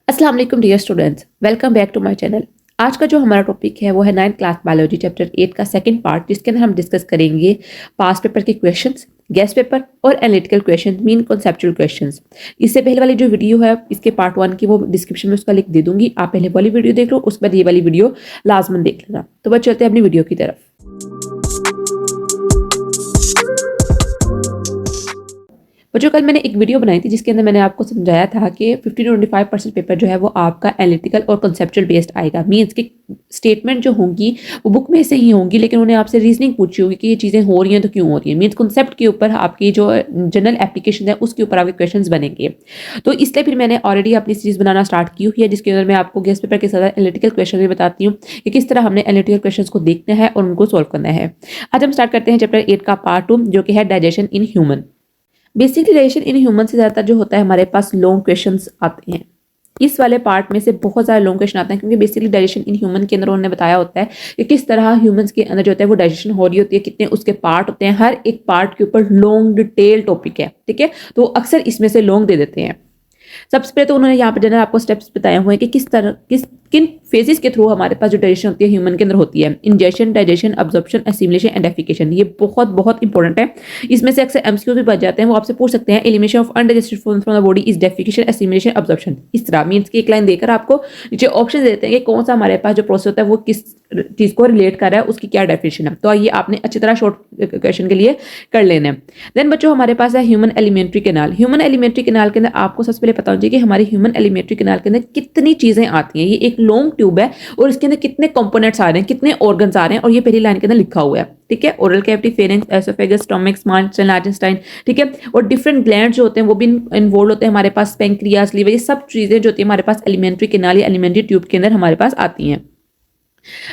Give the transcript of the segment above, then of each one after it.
अस्सलाम वालेकुम dear students, welcome back to my channel. आज का जो हमारा टॉपिक है वो है 9th क्लास बायोलॉजी चैप्टर 8 का सेकंड पार्ट, जिसके अंदर हम डिस्कस करेंगे पास्ट पेपर के क्वेश्चंस, गेस्ट पेपर और analytical questions, mean conceptual questions. इससे पहले वाली जो वीडियो है इसके पार्ट 1 की वो डिस्क्रिप्शन में उसका लिंक दे दूंगी, आप पहले वाली वीडियो देख लो, उसके बाद ये वाली वीडियो लाजमन देख लेना। तो बस चलते हैं अपनी वीडियो की तरफ। बच्चों, कल मैंने एक वीडियो बनाई थी जिसके अंदर मैंने आपको समझाया था कि 50 to 25% पेपर जो है वो आपका एनालिटिकल और कंसेप्चुअल बेस्ड आएगा। मीन्स की स्टेटमेंट जो होंगी वो बुक में से ही होंगी, लेकिन उन्हें आपसे रीजनिंग पूछी होगी कि ये चीज़ें हो रही हैं तो क्यों हो रही हैं। मीन्स कॉन्सेप्ट के ऊपर आपकी जो जनरल एप्लीकेशन है उसके ऊपर आपके क्वेश्चन बनेंगे। तो इसलिए फिर मैंने ऑलरेडी अपनी सीरीज बनाना स्टार्ट की हुई है, जिसके अंदर मैं आपको गेस्ट पेपर के साथ एनालिटिकल क्वेश्चन भी बताती हूँ कि किस तरह हमने एनालिटिकल क्वेश्चन को देखना है और उनको सोल्व करना है। आज हम स्टार्ट करते हैं चैप्टर 8 का पार्ट 2, जो कि है digestion in human. Basically digestion in human से ज़्यादातर जो होता है हमारे पास लॉन्ग क्वेश्चंस आते हैं। इस वाले पार्ट में से बहुत सारे लॉन्ग क्वेश्चन आते हैं, क्योंकि बेसिकली डाइजेशन इन ह्यूमन के अंदर उन्होंने बताया होता है कि किस तरह ह्यूमंस के अंदर जो होता है वो डाइजेशन हो रही होती है, कितने उसके पार्ट होते हैं, हर एक पार्ट के ऊपर लॉन्ग डिटेल टॉपिक है। ठीक है, तो अक्सर इसमें से लॉन्ग दे देते हैं। सबसे पहले तो उन्होंने यहाँ पर जनरल आपको स्टेप्स बताए हुए हैं कि किन फेजेस के थ्रू हमारे पास जो डाइजेशन होती है ह्यूमन के अंदर होती है। Ingestion, digestion, absorption, assimilation and defecation. ये बहुत बहुत इंपॉर्टेंट है। इसमें से अक्सर एमसीक्यूज भी बच जाते हैं, वो आपसे पूछ सकते हैं elimination of undigested food from the body is defecation, assimilation, absorption. इस तरह मीन्स की एक लाइन देकर आपको नीचे ऑप्शन देते हैं कि कौन सा हमारे पास जो प्रोसेस होता है वो किस चीज को रिलेट कर रहा है, उसकी क्या डेफिनेशन है। तो ये आपने अच्छी तरह शॉर्ट क्वेश्चन के लिए कर लेना है। देन बच्चों, हमारे पास है human alimentary canal. Human alimentary canal के अंदर आपको सबसे पहले पता होना चाहिए कि हमारी ह्यूमन एलिमेंट्री कैनाल के अंदर कितनी चीजें आती हैं। ये एक लॉन्ग ट्यूब है और इसके अंदर कितने कंपोनेंट्स आ रहे हैं, कितने ऑर्गन्स आ रहे हैं, और ये पहली लाइन के अंदर लिखा हुआ है। ठीक है, oral cavity, pharynx, oesophagus, stomach, small intestine, large intestine. ठीक है, और डिफरेंट ग्लैंड्स जो होते हैं वो भी इन्वॉल्व होते हैं हमारे पास, पैंक्रियास, लीवर, ये सब चीजें जो होती है हमारे पास एलिमेंट्री कैनाल या एलिमेंट्री ट्यूब के अंदर हमारे पास आती हैं।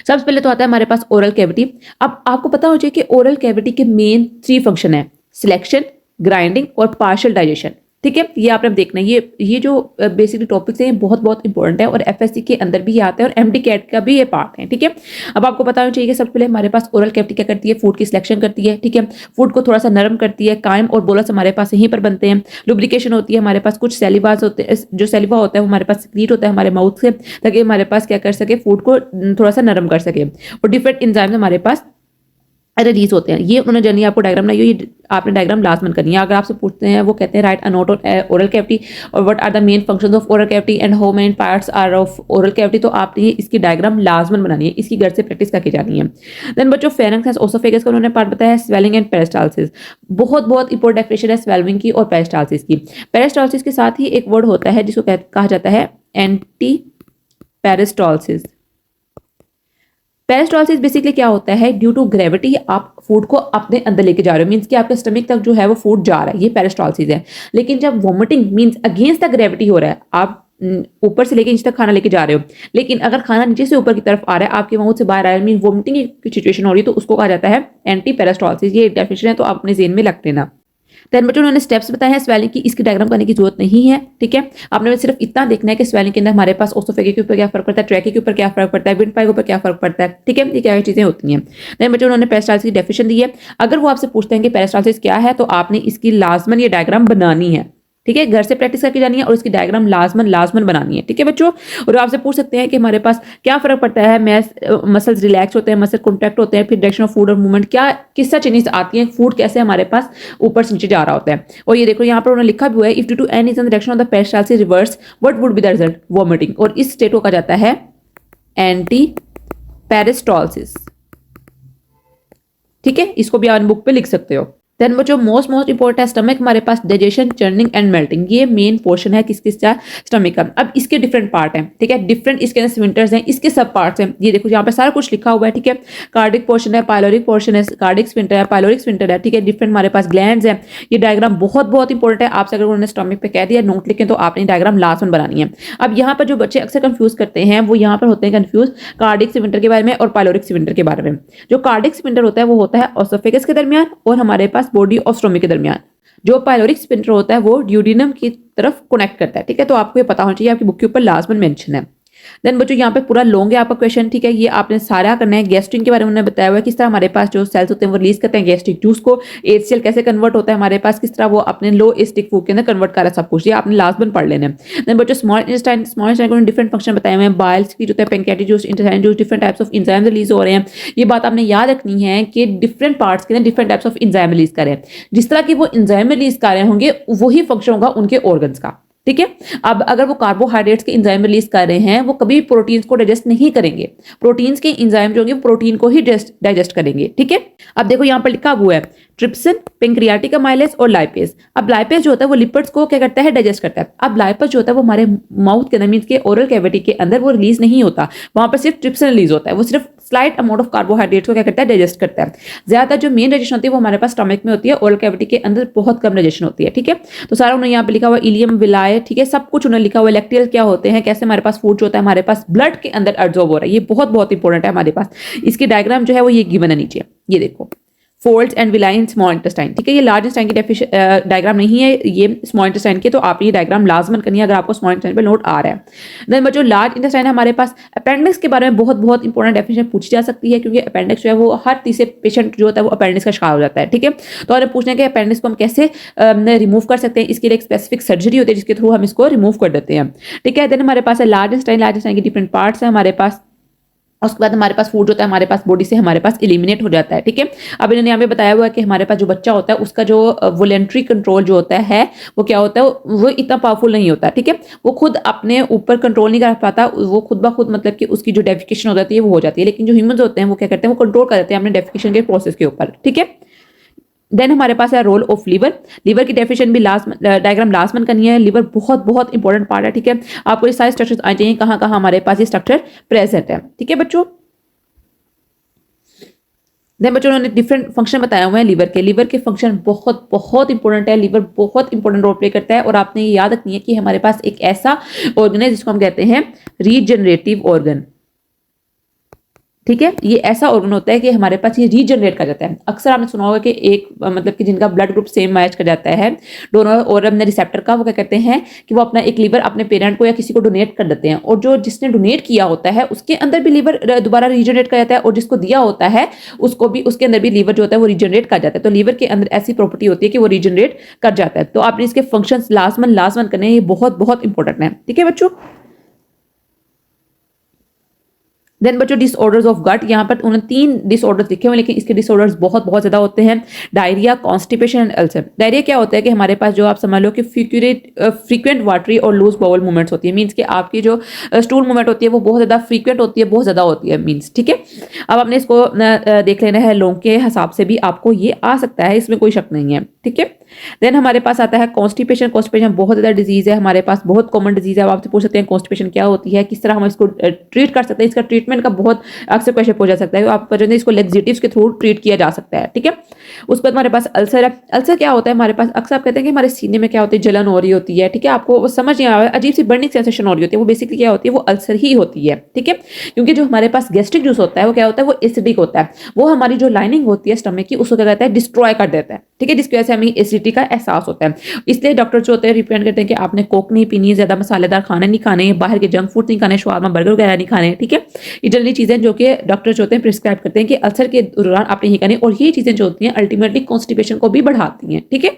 सबसे पहले तो आता है हमारे पास ओरल कैविटी। अब आपको पता हो चाहिए कि ओरल कैविटी के मेन 3 फंक्शन है: सिलेक्शन, ग्राइंडिंग और पार्शियल डाइजेशन। ठीक है, ये आपने देखना है। ये जो बेसिकली टॉपिक्स हैं ये बहुत बहुत इंपॉर्टेंट है और एफएससी के अंदर भी आता है और एमडी कैट का भी ये पार्ट है। ठीक है, अब आपको पता होना चाहिए कि सबसे पहले हमारे पास ओरल कैविटी क्या करती है, फूड की सिलेक्शन करती है। ठीक है, फूड को थोड़ा सा नरम करती है, कायम और बोलस हमारे पास यहीं पर बनते हैं। लुब्रिकेशन होती है हमारे पास, कुछ सेलिवास होते हैं, जो सेलिवा होता है वो हमारे पास सिक्रीट होता है हमारे माउथ से, ताकि हमारे पास क्या कर सके, फूड को थोड़ा सा नरम कर सके। और डिफरेंट एंजाइम्स हमारे पास रिलीज होते हैं। ये उन्होंने जर्नी आपको डायग्राम बनाई हुई, आपने डायग्राम लास्ट में करनी है। अगर आपसे पूछते हैं, वो कहते हैं write a note on oral cavity और what are the main functions of oral cavity and how many parts are of oral cavity, तो आपने इसकी डायग्राम लाजमन बनानी है, इसकी घर से प्रैक्टिस करके जानी है। देन बच्चों, फेरिंक्स एंड ओसोफेगस का उन्होंने पार्ट बताया है, स्वेलिंग एंड पेरिस्टाल्सिस। बहुत बहुत इंपॉर्टेंट डेफिनेशन है स्वेलिंग की और पेरिस्टाल्सिस की। पेरिस्टाल्सिस के साथ ही एक वर्ड होता है जिसको कहा जाता है एंटी पेरिस्टाल्सिस। पेरिस्टाल्सिस बेसिकली क्या होता है, ड्यू टू ग्रेविटी आप फूड को अपने अंदर लेके जा रहे हो, मींस कि आपके स्टमक तक जो है वो फूड जा रहा है, ये पेरिस्टाल्सिस है। लेकिन जब vomiting means against the gravity हो रहा है, आप ऊपर से लेके नीचे तक खाना लेके जा रहे हो, लेकिन अगर खाना नीचे से ऊपर की तरफ आ रहा है, आपके माउथ से बाहर आ रहा है, मीन वोमिटिंग की सिचुएशन हो रही है, तो उसको कहा जाता है एंटी पेरिस्टाल्सिस। ये डेफिनेशन है, तो आप अपने ज़हन में रख लेना। देन बच्चों, उन्होंने स्टेप्स बताए हैं स्वेलिंग की, इसकी डायग्राम करने की जरूरत नहीं है। ठीक है, आपने सिर्फ इतना देखना है कि स्वेलिंग के अंदर हमारे पास ओसोफेगे के ऊपर क्या फर्क पड़ता है, ट्रैके के ऊपर क्या फर्क पड़ता है, विंडपाइप के ऊपर क्या फर्क पड़ता है। ठीक है, ये क्या चीजें होती हैं। देन बच्चों, उन्होंने पेरिस्टाल्सिस की डेफिनेशन दी है। अगर वो आपसे पूछते हैं कि पेरिस्टाल्सिस क्या है, तो आपने इसकी लाजमन ये डायग्राम बनानी है। ठीक है, घर से प्रैक्टिस करके जानी है और इसकी डायग्राम लाजमन बनानी है। ठीक है बच्चों, और आपसे पूछ सकते हैं कि हमारे पास क्या फर्क पड़ता है, मसल्स रिलैक्स होते हैं, मसल कॉन्ट्रैक्ट होते हैं, फिर डायरेक्शन ऑफ फूड और मूवमेंट क्या किससा चेंजेस आती हैं, फूड कैसे हमारे पास ऊपर से नीचे जा रहा होता है। और ये देखो यहाँ पर उन्होंने लिखा भी हुआ है, if due to any reason direction of the peristalsis reverse what would be the result, vomiting. और इस स्टेट को कहा जाता है एंटी पेरिस्टाल्सिस। ठीक है, इसको भी आप बुक पे लिख सकते हो। देन बच्चों, मोस्ट इंपॉर्टेंट है स्टमक, हमारे पास डाइजेशन, चर्निंग एंड मेल्टिंग। ये मेन पोर्शन है किसका, स्टमक का। अब इसके डिफरेंट पार्ट हैं। ठीक है, डिफरेंट इसके अंदर स्फिंक्टर्स हैं, इसके सब पार्ट्स हैं। ये देखो यहाँ पे सारा कुछ लिखा हुआ है। ठीक है, कार्डिक पोर्शन है, पाइलोरिक पोर्शन है, कार्डिक स्फिंक्टर है, पाइलोरिक स्फिंक्टर है। ठीक है, डिफरेंट हमारे पास ग्लैंड्स हैं। ये डायग्राम बहुत बहुत इंपॉर्टेंट है। आपसे अगर उन्होंने स्टमक पे कह दिया नोट लिखें, तो आपने डायग्राम लास्ट में बनानी है। अब यहाँ पर जो बच्चे अक्सर कंफ्यूज करते हैं, वो यहाँ पर होते हैं कंफ्यूज कार्डिक स्फिंक्टर के बारे में और पाइलोरिक स्फिंक्टर के बारे में। जो कार्डिक स्फिंक्टर होता है वो होता है ओसोफेगस के दरमियान और हमारे पास बॉडी और स्टमक के दरमियान। जो पाइलोरिक स्फिंक्टर होता है वो ड्यूडेनम की तरफ कनेक्ट करता है। ठीक है, तो आपको ये पता होना चाहिए, आपकी बुक के ऊपर लाजमन मेंशन है। देन बच्चों यहाँ पे पूरा लॉन्ग है आपका क्वेश्चन, ठीक है। ये आपने सारा करना है। गैस्ट्रिन के बारे में उन्होंने बताया हुआ है, किस तरह हमारे पास जो सेल्स होते हैं वो रिलीज करते हैं गैस्ट्रिक जूस को, एचसीएल कैसे कन्वर्ट होता है हमारे पास, किस तरह वो अपने लो एसिडिक फूड के अंदर कन्वर्ट कर रहा है, सब कुछ ये आपने लास्ट में पढ़ लेना है। देन बच्चों स्मॉल इंटेस्टाइन को डिफरेंट फंक्शन बताए हुए हैं, बाइल्स की जो है pancreatic juice, intestine juice, different types of enzyme release हो रहे हैं। ये बात आपने याद रखनी है कि डिफरेंट पार्ट्स के अंदर different types of enzyme release कर रहे हैं। जिस तरह की वो एंजाइम रिलीज कर रहे होंगे वही फंक्शन होगा उनके ऑर्गन्स का, ठीक है। अब अगर वो कार्बोहाइड्रेट्स के एंजाइम रिलीज कर रहे हैं वो कभी प्रोटीन्स को डाइजेस्ट नहीं करेंगे, प्रोटीन्स के एंजाइम जो होंगे वो प्रोटीन को ही डाइजेस्ट करेंगे, ठीक है। अब देखो यहाँ पर लिखा हुआ है ट्रिप्सिन, पेंक्रियाटिक अमाइलेज और लाइपेज। अब लाइपेज जो होता है वो लिपिड्स को क्या करता है, डाइजेस्ट करता है। अब लाइपेज जो होता है वो हमारे माउथ के अंदर मींस के ओरल कैविटी के अंदर वो रिलीज नहीं होता, वहां पर सिर्फ ट्रिप्सिन रिलीज होता है, वो सिर्फ स्लाइट अमाउंट ऑफ कार्बोहाइड्रेट्स को क्या करता है, डाइजेस्ट करता है। ज्यादातर जो मेन डाइजेशन होती है वो हमारे पास स्टमक में होती है, ओरल कैविटी के अंदर बहुत कम डाइजेशन होती है, ठीक है। तो सारा उन्होंने यहाँ पे लिखा हुआ इलियम, विलाय, ठीक है, सब कुछ उन्होंने लिखा हुआ। लैक्टियल क्या होते हैं, कैसे हमारे पास फूड जो होता है हमारे पास ब्लड के अंदर एब्जॉर्ब हो रहा है, ये बहुत बहुत इंपॉर्टेंट है हमारे पास। इसकी डायग्राम जो है वो ये गिवन है नीचे, ये देखो folds and villi in small intestine, ठीक है। ये लार्ज इंटेस्टाइन की डायग्राम नहीं है, ये स्मॉल इंटेस्टाइन की, तो आप ये डायग्राम लाजमन करनी है अगर आपको स्मॉल इंटेस्टाइन पे नोट आ रहा है। देन बच्चों लार्ज इंटेस्टाइन हमारे पास अपेंडिक्स के बारे में बहुत बहुत इंपॉर्टेंट डेफिनेशन पूछी जा सकती है, क्योंकि अपेंडिक्स जो है वो हर तीसरे पेशेंट जो होता है वो अपेंडिक्स का शिकार हो जाता है, ठीक है। तो और पूछना है कि अपेंडिक्स को हम कैसे रिमूव कर सकते हैं, इसके लिए एक स्पेसिफिक सर्जरी होती है जिसके थ्रू हम इसको रिमूव कर देते हैं, ठीक है। देन हमारे पास है लार्ज इंटेस्टाइन की डिफरेंट पार्ट्स है हमारे पास। उसके बाद हमारे पास फूड होता है हमारे पास बॉडी से हमारे पास एलिमिनेट हो जाता है, ठीक है। अब इन्होंने यहाँ पे बताया हुआ है कि हमारे पास जो बच्चा होता है उसका जो वॉलेंट्री कंट्रोल जो होता है वो क्या होता है, वो इतना पावरफुल नहीं होता, ठीक है। वो खुद अपने ऊपर कंट्रोल नहीं कर पाता, वो खुद ब खुद मतलब कि उसकी जो डेफिकेशन हो जाती है वो हो जाती है। लेकिन जो ह्यूमंस होते हैं वो क्या करते हैं, वो कंट्रोल कर देते हैं अपने डेफिकेशन के प्रोसेस के ऊपर, ठीक है। देन हमारे पास है रोल ऑफ लीवर। लीवर की डेफिनेशन भी लास्ट डायग्राम लास्ट में करनी है। लीवर बहुत बहुत इंपॉर्टेंट पार्ट है, ठीक है। आपको ये सारे स्ट्रक्चर्स आने चाहिए कहाँ कहाँ हमारे पास ये स्ट्रक्चर प्रेजेंट है, ठीक है बच्चों। देन बच्चों उन्होंने डिफरेंट फंक्शन बताए हुए हैं लीवर के। लीवर के फंक्शन बहुत बहुत इंपॉर्टेंट है, लीवर बहुत इंपॉर्टेंट रोल प्ले करता है। और आपने ये याद रखनी है कि हमारे पास एक ऐसा ऑर्गन है जिसको हम कहते हैं रीजनरेटिव ऑर्गन, ठीक है। ये ऐसा ऑर्गन होता है कि हमारे पास ये रीजनरेट कर जाता है। अक्सर आपने सुना होगा कि एक मतलब कि जिनका ब्लड ग्रुप सेम मैच कर जाता है डोनर और अपने रिसेप्टर का, वो क्या कहते हैं कि वो अपना एक लीवर अपने पेरेंट को या किसी को डोनेट कर देते हैं, और जो जिसने डोनेट किया होता है उसके अंदर भी लीवर दोबारा रीजनरेट कर जाता है, और जिसको दिया होता है उसको भी उसके अंदर भी लीवर जो होता है वो रीजनरेट कर जाता है। तो लीवर के अंदर ऐसी प्रॉपर्टी होती है कि वो रीजनरेट कर जाता है। तो आपने इसके फंक्शन लाजमन करने, ये बहुत बहुत इंपॉर्टेंट है, ठीक है बच्चों। देन बच्चों डिसऑर्डर्स ऑफ गट, यहाँ पर उन्होंने 3 डिसऑर्डर्स लिखे हुए, लेकिन इसके डिसऑर्डर्स बहुत बहुत ज्यादा होते हैं। Diarrhoea, constipation and ulcer. Diarrhoea क्या होता है कि हमारे पास जो आप समझ लो कि फ्रीक्वेंट वाटरी और लूज बाउल मूवमेंट्स होती है, मीन्स कि आपकी जो स्टूल मूवमेंट होती है वो बहुत ज्यादा फ्रीक्वेंट होती है, बहुत ज्यादा होती है मीन्स, ठीक है। अब आपने इसको देख लेना है, लोगों के हिसाब से भी आपको ये आ सकता है, इसमें कोई शक नहीं है, ठीक है। देन हमारे पास आता है कॉन्स्टिपेशन। कॉन्स्टिपेशन बहुत ज्यादा डिजीज है हमारे पास, बहुत कॉमन डिजीज है। आप आपसे पूछ सकते हैं कॉन्स्टिपेशन क्या होती है, किस तरह हम इसको ट्रीट कर सकते हैं, इसका ट्रीटमेंट का बहुत अक्सर क्वेश्चन पूछा जा सकता है। आपका जो है इसको लेक्सेटिव्स के थ्रू ट्रीट किया जा सकता है, ठीक है। उसके बाद हमारे पास अल्सर है। अल्सर क्या होता है हमारे पास, अक्सर आप कहते हैं कि हमारे सीने में क्या होती है, जलन हो रही होती है, ठीक है। आपको वो समझ नहीं आ रहा है, अजीब सी बर्निंग सेंसेशन हो रही होती है, वो बेसिकली क्या होती है, वो अल्सर ही होती है, ठीक है। क्योंकि जो हमारे पास गैस्ट्रिक जूस होता है वो क्या होता है, वो एसिडिक होता है, वो हमारी जो लाइनिंग होती है स्टमक की उसको क्या कहता है, डिस्ट्रॉय कर देता है, ठीक है, जिसकी वजह से हमें एसिडिटी का एहसास होता है। इसलिए डॉक्टर जो होते हैं रिकमेंड करते हैं कि आपने कोक नहीं पीनी है, ज्यादा मसालेदार खाने नहीं खाने, बाहर के जंक फूड नहीं खाने, शवारमा बर्गर वगैरह नहीं खाने, ठीक है। ये जनरली चीजें जो कि डॉक्टर जो होते हैं प्रिस्क्राइब करते हैं कि अल्सर के दौरान आपने ही करनी, और ये चीजें जो होती हैं अल्टीमेटली कॉन्स्टिपेशन को भी बढ़ाती हैं, ठीक है।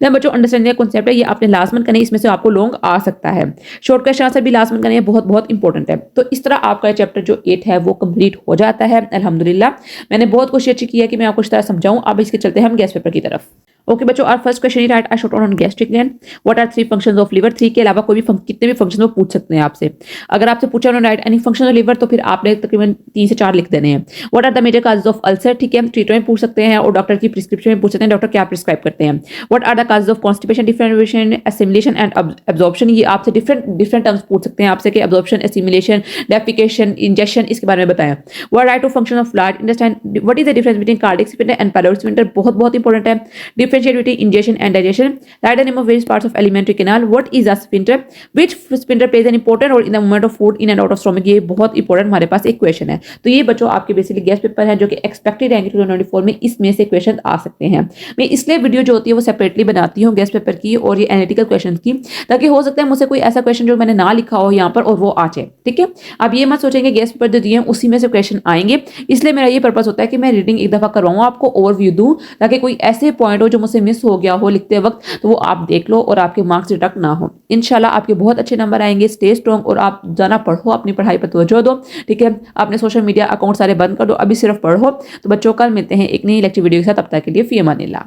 देन बच्चों अंडरस्टैंडिंग कॉन्सेप्ट है, ये आपने लाजमन करने, इसमें से आपको लॉन्ग आ सकता है। शॉर्ट क्वेश्चन आंसर भी लाजमन करने, बहुत बहुत इंपॉर्टेंट है। तो इस तरह आपका चैप्टर जो 8 है वो कंप्लीट हो जाता है अल्हम्दुलिल्लाह। मैंने बहुत कोशिश अच्छी की है कि मैं आपको इस तरह समझाऊं। अब इसके चलते हैं हम गैस पेपर की तरफ। ओके बच्चों, our first question is write I short on gastric gland, what are 3 functions of liver. 3 के अलावा कोई भी कितने भी फंक्शन वो पूछ सकते हैं आपसे। अगर आपसे पूछा उन्होंने right any function of liver, तो फिर आपने तकरीबन 3 से 4 लिख देने हैं। What are the major causes of ulcer, ठीक है, ट्रीटमेंट पूछ सकते हैं और डॉक्टर की प्रिस्क्रिप्शन में पूछ सकते हैं, डॉक्टर क्या प्रिस्क्राइब करते हैं। What are the causes of constipation, differentiation, assimilation and absorption, ये आपसे डिफरेंट टर्म्स पूछ सकते हैं आपसे कि एब्जॉर्प्शन, एसिमिलेशन, डेफिकेशन, इंजेक्शन, इसके बारे में बताएं। What write two function of large intestine, what is the difference between cardiac sphincter and pyloric sphincter, बहुत बहुत इंपॉर्टेंट है। differentiate between ingestion and digestion, write the name of various parts of alimentary canal, what is a sphincter, which sphincter plays an important role in the movement of food in and out of stomach। ये बहुत important हमारे पास एक question है। तो ये बच्चों आपके basically guest paper है जो कि एक्सपेक्टेड रहेंगे 2024 में, इसमें से क्वेश्चन आ सकते हैं। मैं इसलिए वीडियो जो होती है वो सेपरेटली बनाती हूँ गेस्ट पेपर की और ये एनालिटिकल क्वेश्चन की, ताकि हो सकता है मुझसे कोई ऐसा क्वेश्चन जो मैंने ना लिखा हो यहाँ पर और वो आ जाए। ठीक है, अब ये मत सोचेंगे गेस्ट पेपर जो दिए उसी में से क्वेश्चन आएंगे, इसलिए मेरा ये पर्पस होता है कि मैं रीडिंग एक दफा करवाऊँ, आपको ओवरव्यू दूं, ताकि कोई ऐसे पॉइंट हो जो मुझसे मिस हो गया हो लिखते वक्त तो वो आप देख लो और आपके मार्क्स डिडक्ट ना हो। इंशाल्लाह आपके बहुत अच्छे नंबर आएंगे। स्टे स्ट्रॉन्ग और आप जाना पढ़ो, अपनी पढ़ाई पर तवज्जो दो। ठीक है, आपने सोशल मीडिया अकाउंट सारे बंद कर दो, अभी सिर्फ पढ़ो। तो बच्चों कल मिलते हैं एक नई लेक्चर वीडियो के साथ, तब तक के लिए फी अमानिल्लाह।